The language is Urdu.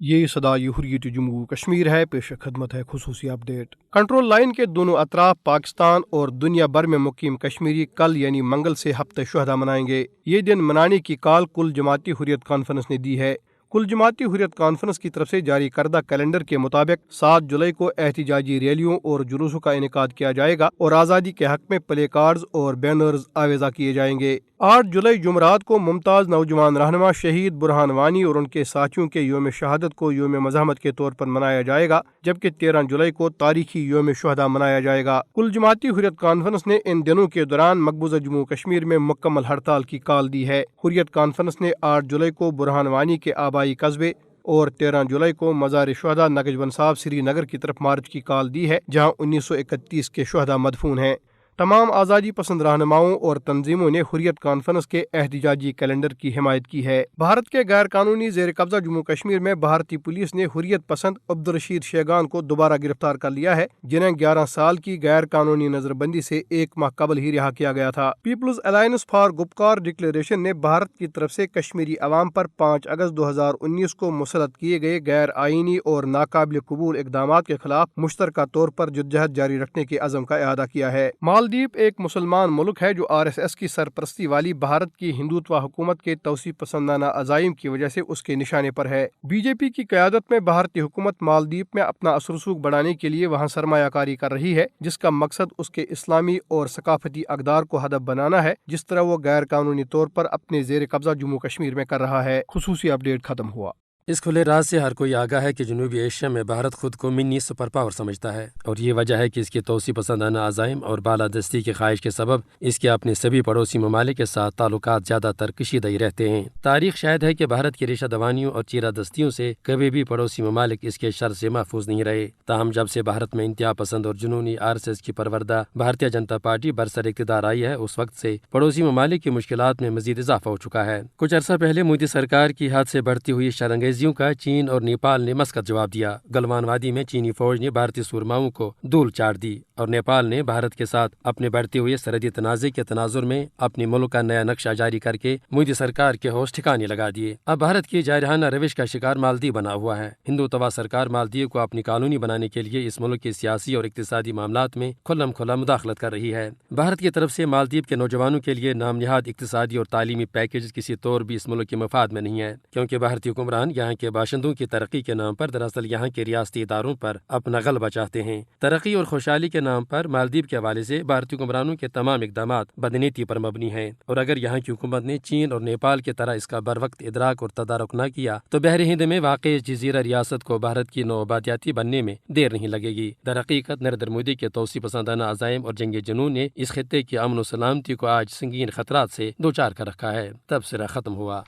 یہ صدائے حریت جموں کشمیر ہے، پیش خدمت ہے خصوصی اپڈیٹ۔ کنٹرول لائن کے دونوں اطراف پاکستان اور دنیا بھر میں مقیم کشمیری کل یعنی منگل سے ہفتہ شہدا منائیں گے۔ یہ دن منانے کی کال کل جماعتی حریت کانفرنس نے دی ہے۔ کل جماعتی حریت کانفرنس کی طرف سے جاری کردہ کیلنڈر کے مطابق 7 جولائی کو احتجاجی ریلیوں اور جلوسوں کا انعقاد کیا جائے گا اور آزادی کے حق میں پلے کارڈز اور بینرز آویزاں کیے جائیں گے۔ 8 جولائی جمعرات کو ممتاز نوجوان رہنما شہید برہان وانی اور ان کے ساتھیوں کے یوم شہادت کو یوم مزاحمت کے طور پر منایا جائے گا، جبکہ 13 جولائی کو تاریخی یوم شہدا منایا جائے گا۔ کل جماعتی حریت کانفرنس نے ان دنوں کے دوران مقبوضہ جموں کشمیر میں مکمل ہڑتال کی کال دی ہے۔ حریت کانفرنس نے 8 جولائی کو برہان وانی کے آبائی قصبے اور 13 جولائی کو مزار شہدا نگجبن صاحب سری نگر کی طرف مارچ کی کال دی ہے، جہاں 1931 کے شہدا مدفون ہیں۔ تمام آزادی پسند رہنماؤں اور تنظیموں نے حریت کانفرنس کے احتجاجی کیلنڈر کی حمایت کی ہے۔ بھارت کے غیر قانونی زیر قبضہ جموں کشمیر میں بھارتی پولیس نے حریت پسند عبدالرشید شیگان کو دوبارہ گرفتار کر لیا ہے، جنہیں 11 سال کی غیر قانونی نظر بندی سے 1 ماہ قبل ہی رہا کیا گیا تھا۔ People's alliance for Gupkar declaration نے بھارت کی طرف سے کشمیری عوام پر 5 اگست 2019 کو مسلط کیے گئے غیر آئینی اور ناقابل قبول اقدامات کے خلاف مشترکہ طور پر جدوجہد جاری رکھنے کے عزم کا اعادہ کیا ہے۔ مالدیپ ایک مسلمان ملک ہے جو RSS کی سرپرستی والی بھارت کی ہندوتوا حکومت کے توسیع پسندانہ عزائم کی وجہ سے اس کے نشانے پر ہے۔ BJP کی قیادت میں بھارتی حکومت مالدیپ میں اپنا اثر و رسوخ بڑھانے کے لیے وہاں سرمایہ کاری کر رہی ہے، جس کا مقصد اس کے اسلامی اور ثقافتی اقدار کو ہدف بنانا ہے، جس طرح وہ غیر قانونی طور پر اپنے زیر قبضہ جموں کشمیر میں کر رہا ہے۔ خصوصی اپڈیٹ ختم ہوا۔ اس کھلے راز سے ہر کوئی آگاہ ہے کہ جنوبی ایشیا میں بھارت خود کو منی سپر پاور سمجھتا ہے، اور یہ وجہ ہے کہ اس کے توسیع پسندانہ عزائم اور بالادستی کی خواہش کے سبب اس کے اپنے سبھی پڑوسی ممالک کے ساتھ تعلقات زیادہ تر کشیدہ ہی رہتے ہیں۔ تاریخ شاہد ہے کہ بھارت کی ریشہ دوانیوں اور چیرہ دستیوں سے کبھی بھی پڑوسی ممالک اس کے شر سے محفوظ نہیں رہے، تاہم جب سے بھارت میں انتہا پسند اور جنونی RSS کی پروردہ بھارتیہ جنتا پارٹی برسر اقتدار آئی ہے، اس وقت سے پڑوسی ممالک کی مشکلات میں مزید اضافہ ہو چکا ہے۔ کچھ عرصہ پہلے مودی سرکار کی حد سے بڑھتی ہوئی شرانگیزیوں کا چین اور نیپال نے مسقط جواب دیا۔ گلوان وادی میں چینی فوج نے بھارتی سورماؤں کو دھول چاٹ دی، اور نیپال نے بھارت کے ساتھ اپنے بڑھتے ہوئے سرحدی تنازع کے تناظر میں اپنے ملک کا نیا نقشہ جاری کر کے مودی سرکار کے ہوش ٹھکانے لگا دیے۔ اب بھارت کی جارحانہ روش کا شکار مالدیپ بنا ہوا ہے۔ ہندوتوا سرکار مالدیپ کو اپنی کالونی بنانے کے لیے اس ملک کے سیاسی اور اقتصادی معاملات میں کھلم کھلا مداخلت کر رہی ہے۔ بھارت کی طرف سے مالدیپ کے نوجوانوں کے لیے نام نہاد اقتصادی اور تعلیمی پیکیج کسی طور بھی اس ملک کے مفاد میں نہیں ہے، کیونکہ بھارتی حکمران یہاں کے باشندوں کی ترقی کے نام پر دراصل یہاں کے ریاستی اداروں پر اپنا غلبہ چاہتے ہیں۔ ترقی اور خوشحالی کے نام پر مالدیپ کے حوالے سے بھارتی حکمرانوں کے تمام اقدامات بدنیتی پر مبنی ہیں، اور اگر یہاں کی حکومت نے چین اور نیپال کی طرح اس کا بروقت ادراک اور تدارک نہ کیا تو بحر ہند میں واقع اس جزیرہ ریاست کو بھارت کی نوآبادیاتی بننے میں دیر نہیں لگے گی۔ در حقیقت نریندر مودی کے توسیع پسندانہ عزائم اور جنگ جنون نے اس خطے کی امن و سلامتی کو آج سنگین خطرات سے دوچار کر رکھا ہے۔ تبصرہ ختم ہوا۔